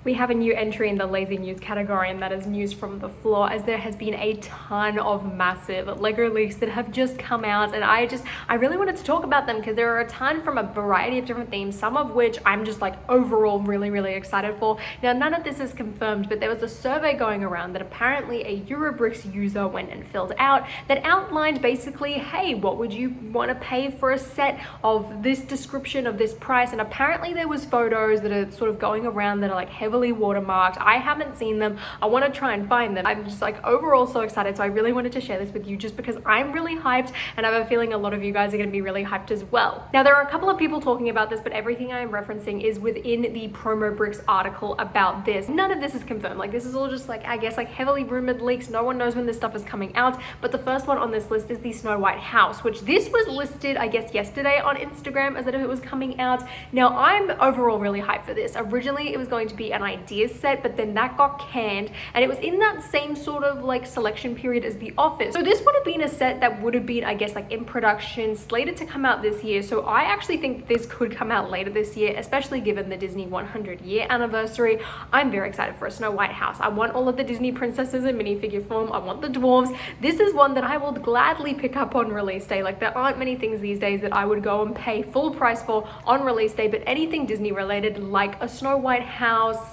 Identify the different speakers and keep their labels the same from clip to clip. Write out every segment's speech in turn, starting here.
Speaker 1: We have a new entry in the lazy news category, and that is news from the floor, as there has been a ton of massive Lego leaks that have just come out, and I really wanted to talk about them because there are a ton from a variety of different themes, some of which I'm just like overall really excited for. Now, none of this is confirmed, but there was a survey going around that apparently a Eurobricks user went and filled out that outlined basically, hey, what would you want to pay for a set of this description of this price? And apparently there was photos that are sort of going around that are like heavily watermarked. I haven't seen them. I want to try and find them. I'm just like overall so excited. So I really wanted to share this with you just because I'm really hyped, and I have a feeling a lot of you guys are going to be really hyped as well. Now, there are a couple of people talking about this, but everything I am referencing is within the Promo Bricks article about this. None of this is confirmed. Like, this is all just like, I guess, like heavily rumored leaks. No one knows when this stuff is coming out, but the first one on this list is the Snow White house, which this was listed, I guess, yesterday on Instagram as if it was coming out. Now, I'm overall really hyped for this. Originally, it was going to be an idea set, but then that got canned, and it was in that same sort of like selection period as The Office. So this would have been a set that would have been, I guess, like in production, slated to come out this year. So I actually think this could come out later this year, especially given the Disney 100-year anniversary. I'm very excited for a Snow White house. I want all of the Disney princesses in minifigure form. I want the dwarves. This is one that I will gladly pick up on release day. Like, there aren't many things these days that I would go and pay full price for on release day, but anything Disney related like a Snow White house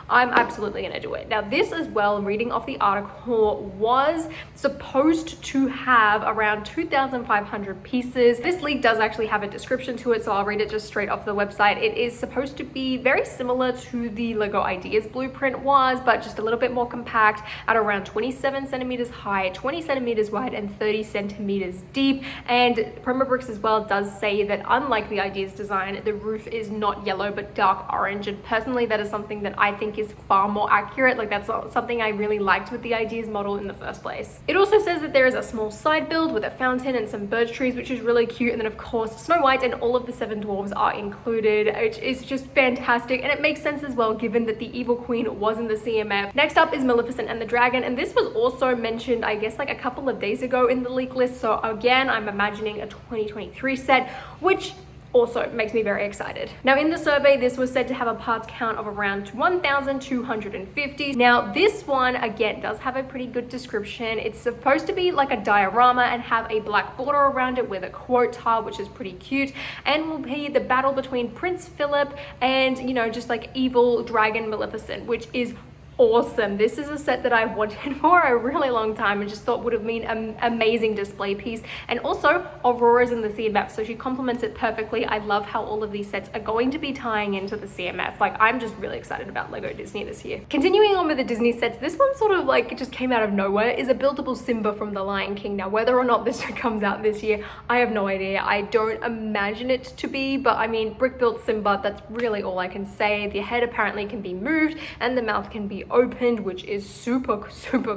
Speaker 1: I'm absolutely gonna do it. Now, this as well, reading off the article, was supposed to have around 2,500 pieces. This leak does actually have a description to it, so I'll read it just straight off the website. It is supposed to be very similar to the Lego Ideas blueprint was, but just a little bit more compact at around 27 centimeters high, 20 centimeters wide, and 30 centimeters deep. And Promo Bricks as well does say that unlike the Ideas design, the roof is not yellow but dark orange, and personally that is something that I think is far more accurate. Like, that's something I really liked with the Ideas model in the first place. It also says that there is a small side build with a fountain and some birch trees, which is really cute. And then of course Snow White and all of the 7 dwarves are included, which is just fantastic, and it makes sense as well given that the Evil Queen was in the CMF. Next up is Maleficent and the Dragon, and this was also mentioned, I guess, like a couple of days ago in the leak list. So again, I'm imagining a 2023 set, which also makes me very excited. Now, in the survey, this was said to have a parts count of around 1,250. Now, this one, again, does have a pretty good description. It's supposed to be like a diorama and have a black border around it with a quote tile, which is pretty cute, and will be the battle between Prince Philip and, you know, just like evil dragon Maleficent, which is awesome. This is a set that I've wanted for a really long time and just thought would have been an amazing display piece. And also, Aurora's in the CMF, so she complements it perfectly. I love how all of these sets are going to be tying into the CMF. Like, I'm just really excited about Lego Disney this year. Continuing on with the Disney sets, this one sort of like, it just came out of nowhere, is a buildable Simba from The Lion King. Now, whether or not this comes out this year, I have no idea. I don't imagine it to be, but I mean, brick built Simba, that's really all I can say. The head apparently can be moved and the mouth can be opened, which is super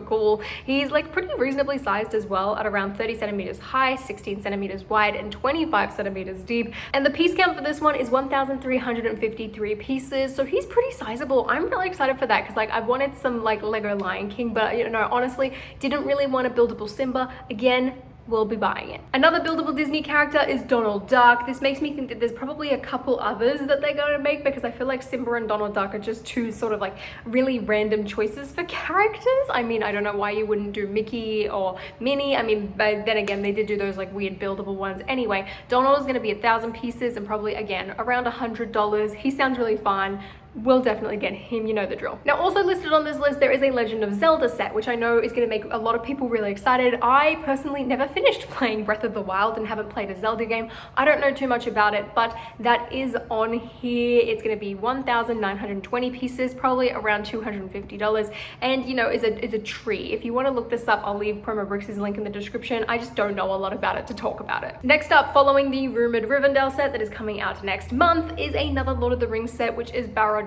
Speaker 1: cool. He's like pretty reasonably sized as well, at around 30 centimeters high, 16 centimeters wide, and 25 centimeters deep. And the piece count for this one is 1,353 pieces, so he's pretty sizable. I'm really excited for that because like I wanted some like Lego Lion King, but you know, honestly didn't really want a buildable Simba. Again, we'll be buying it. Another buildable Disney character is Donald Duck. This makes me think that there's probably a couple others that they're going to make, because I feel like Simba and Donald Duck are just two sort of like really random choices for characters. I mean, I don't know why you wouldn't do Mickey or Minnie. I mean, but then again, they did do those like weird buildable ones. Anyway, Donald is going to be 1,000 pieces and probably again around $100. He sounds really fun. We'll definitely get him, you know the drill. Now, also listed on this list, there is a Legend of Zelda set, which I know is going to make a lot of people really excited. I personally never finished playing Breath of the Wild and haven't played a Zelda game. I don't know too much about it, but that is on here. It's going to be 1,920 pieces, probably around $250, and you know, is a tree. If you want to look this up, I'll leave Promo Bricks' link in the description. I just don't know a lot about it to talk about it. Next up, following the rumored Rivendell set that is coming out next month, is another Lord of the Rings set, which is Burrow.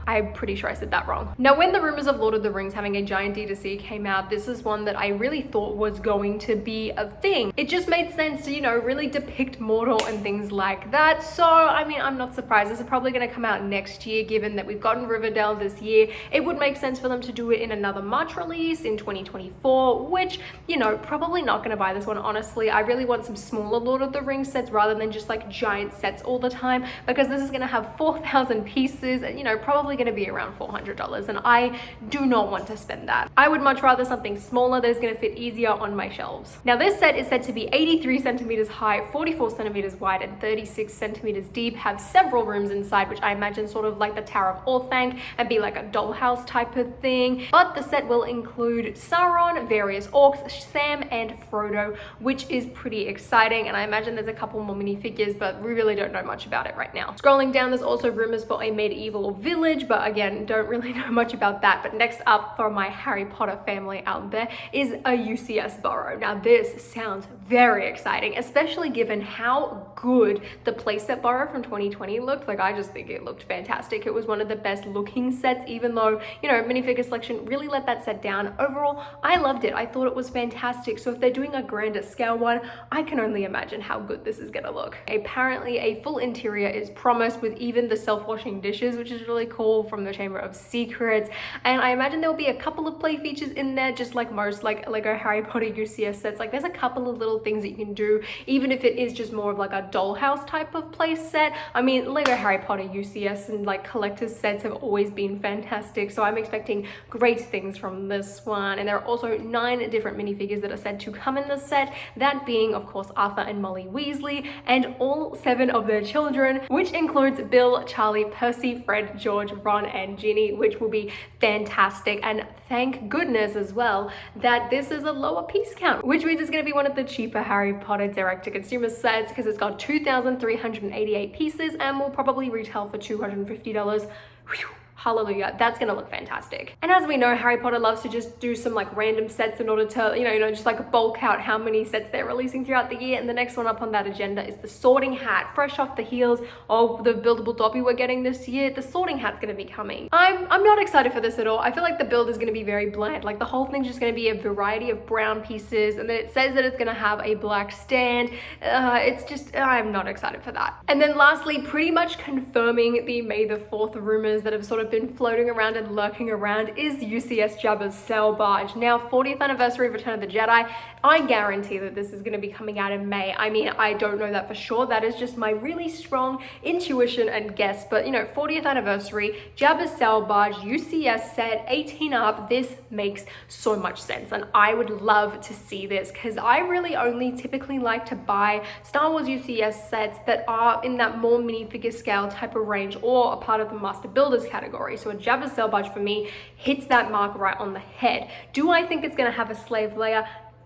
Speaker 1: I'm pretty sure I said that wrong. Now, when the rumors of Lord of the Rings having a giant D2C came out, this is one that I really thought was going to be a thing. It just made sense to, you know, really depict Mordor and things like that. So, I mean, I'm not surprised. This is probably going to come out next year, given that we've gotten Riverdale this year. It would make sense for them to do it in another March release in 2024, which, you know, probably not going to buy this one, honestly. I really want some smaller Lord of the Rings sets rather than just like giant sets all the time, because this is going to have 4,000 pieces. is, you know, probably going to be around $400, and I do not want to spend that. I would much rather something smaller that is going to fit easier on my shelves. Now this set is said to be 83 centimeters high, 44 centimeters wide, and 36 centimeters deep, have several rooms inside, which I imagine sort of like the Tower of Orthanc and be like a dollhouse type of thing. But the set will include Sauron, various orcs, Sam, and Frodo, which is pretty exciting, and I imagine there's a couple more minifigures, but we really don't know much about it right now. Scrolling down, there's also rumors for a medieval village, but again, don't really know much about that. But next up for my Harry Potter family out there is a UCS Burrow. Now this sounds very exciting, especially given how good the playset Burrow from 2020 looked. Like, I just think it looked fantastic. It was one of the best looking sets, even though, you know, minifigure selection really let that set down. Overall, I loved it. I thought it was fantastic. So if they're doing a grander scale one, I can only imagine how good this is gonna look. Apparently a full interior is promised with even the self-washing dishes, which is really cool, from the Chamber of Secrets. And I imagine there'll be a couple of play features in there, just like most like Lego Harry Potter UCS sets. Like, there's a couple of little things that you can do, even if it is just more of like a dollhouse type of play set. I mean, Lego Harry Potter UCS and like collector's sets have always been fantastic, so I'm expecting great things from this one. And there are also 9 different minifigures that are said to come in the set, that being of course Arthur and Molly Weasley and all 7 of their children, which includes Bill, Charlie, Percy, Fred, George, Ron, and Ginny, which will be fantastic. And thank goodness as well that this is a lower piece count, which means it's going to be one of the cheaper Harry Potter direct-to-consumer sets, because it's got 2,388 pieces and will probably retail for $250. Whew. Hallelujah, that's gonna look fantastic. And as we know, Harry Potter loves to just do some like random sets in order to, you know, just like bulk out how many sets they're releasing throughout the year. And the next one up on that agenda is the Sorting Hat, fresh off the heels of the buildable Dobby we're getting this year. The Sorting Hat's gonna be coming. I'm not excited for this at all. I feel like the build is gonna be very bland. Like, the whole thing's just gonna be a variety of brown pieces, and then it says that it's gonna have a black stand. It's just, I'm not excited for that. And then lastly, pretty much confirming the May the 4th rumors that have sort of been floating around and lurking around is UCS Jabba's Sail Barge. Now, 40th anniversary of Return of the Jedi, I guarantee that this is going to be coming out in May. I mean, I don't know that for sure. That is just my really strong intuition and guess. But, you know, 40th anniversary, Jabba's Sail Barge, UCS set, 18 up. This makes so much sense. And I would love to see this, because I really only typically like to buy Star Wars UCS sets that are in that more minifigure scale type of range, or a part of the Master Builders category. So a Jabba's Sail Barge for me hits that mark right on the head. Do I think it's going to have a slave layer?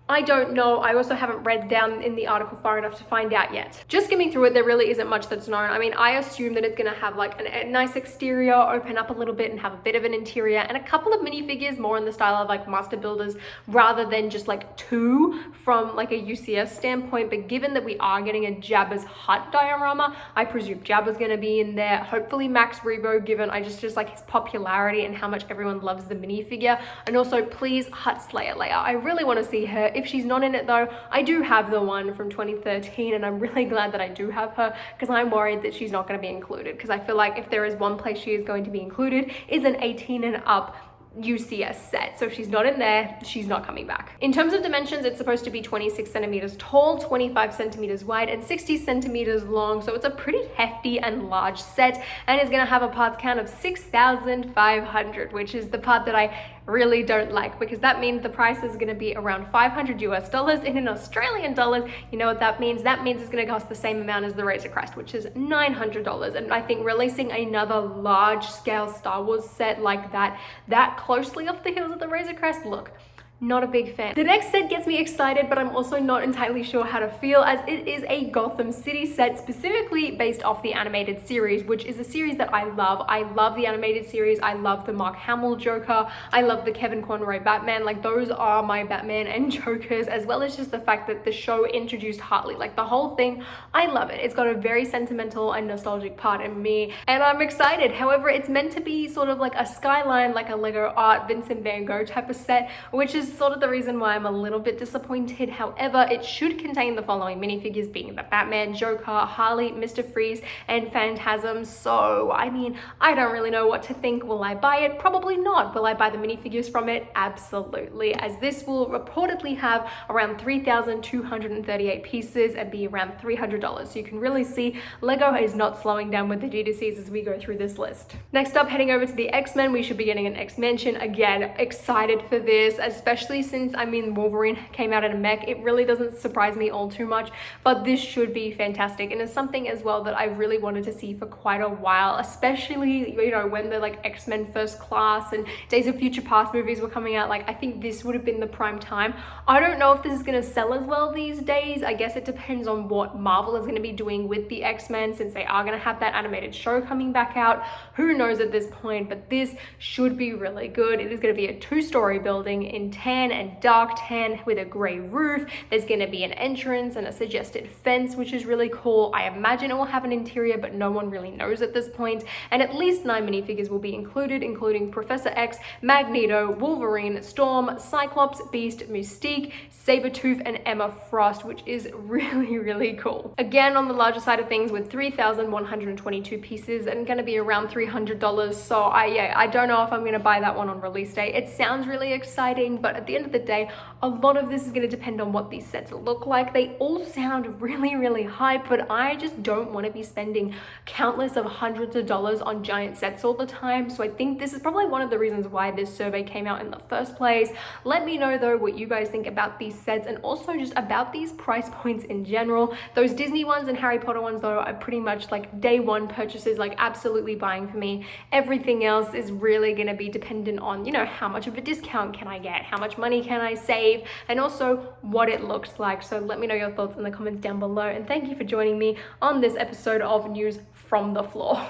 Speaker 1: I don't know. I also haven't read down in the article far enough to find out yet. Just skimming through it, there really isn't much that's known. I mean, I assume that it's going to have like a nice exterior, open up a little bit and have a bit of an interior, and a couple of minifigures more in the style of like Master Builders, rather than just like 2 from like a UCS standpoint. But given that we are getting a Jabba's Hut diorama, I presume Jabba's going to be in there. Hopefully Max Rebo, given I just like his popularity and how much everyone loves the minifigure. And also, please, Hut Slayer Leia. I really want to see her. If she's not in it though, I do have the one from 2013, and I'm really glad that I do have her, because I'm worried that she's not going to be included, because I feel like if there is one place she is going to be included is an 18 and up UCS set. So if she's not in there, she's not coming back. In terms of dimensions, it's supposed to be 26 centimeters tall, 25 centimeters wide, and 60 centimeters long. So it's a pretty hefty and large set, and it's going to have a parts count of 6,500, which is the part that I really don't like, because that means the price is going to be around $500 US, and in Australian dollars, you know what that means? That means it's going to cost the same amount as the Razor Crest, which is $900. And I think releasing another large scale Star Wars set like that closely off the heels of the Razor Crest, look, not a big fan. The next set gets me excited, but I'm also not entirely sure how to feel, as it is a Gotham City set specifically based off the animated series, which is a series that I love. I love the animated series. I love the Mark Hamill Joker. I love the Kevin Conroy Batman. Like, those are my Batman and Jokers, as well as just the fact that the show introduced Hartley. Like, the whole thing, I love it. It's got a very sentimental and nostalgic part in me, and I'm excited. However, it's meant to be sort of like a skyline, like a Lego Art Vincent van Gogh type of set, which is is sort of the reason why I'm a little bit disappointed. However, it should contain the following minifigures, being the Batman, Joker, Harley, Mr. Freeze, and Phantasm. So, I mean, I don't really know what to think. Will I buy it? Probably not. Will I buy the minifigures from it? Absolutely, as this will reportedly have around 3,238 pieces and be around $300. So you can really see LEGO is not slowing down with the D2Cs as we go through this list. Next up, heading over to the X-Men, we should be getting an X-Mansion. Again, excited for this, especially since, I mean, Wolverine came out in a mech. It really doesn't surprise me all too much, but this should be fantastic. And it's something as well that I really wanted to see for quite a while, especially, you know, when the like X-Men First Class and Days of Future Past movies were coming out. Like, I think this would have been the prime time. I don't know if this is going to sell as well these days. I guess it depends on what Marvel is going to be doing with the X-Men, since they are going to have that animated show coming back out. Who knows at this point, but this should be really good. It is going to be a 2-story building in tan and dark tan with a gray roof. There's going to be an entrance and a suggested fence, which is really cool. I imagine it will have an interior, but no one really knows at this point. And at least 9 minifigures will be included, including Professor X, Magneto, Wolverine, Storm, Cyclops, Beast, Mystique, Sabretooth, and Emma Frost, which is really, really cool. Again, on the larger side of things, with 3,122 pieces and going to be around $300. So I don't know if I'm going to buy that one on release day. It sounds really exciting, but at the end of the day, a lot of this is going to depend on what these sets look like. They all sound really, really hype, but I just don't want to be spending countless of hundreds of dollars on giant sets all the time. So I think this is probably one of the reasons why this survey came out in the first place. Let me know though what you guys think about these sets and also just about these price points in general. Those Disney ones and Harry Potter ones though are pretty much like day one purchases, like absolutely buying for me. Everything else is really going to be dependent on, you know, how much of a discount can I get, how much money can I save, and also what it looks like. So let me know your thoughts in the comments down below, and thank you for joining me on this episode of News from the Floor.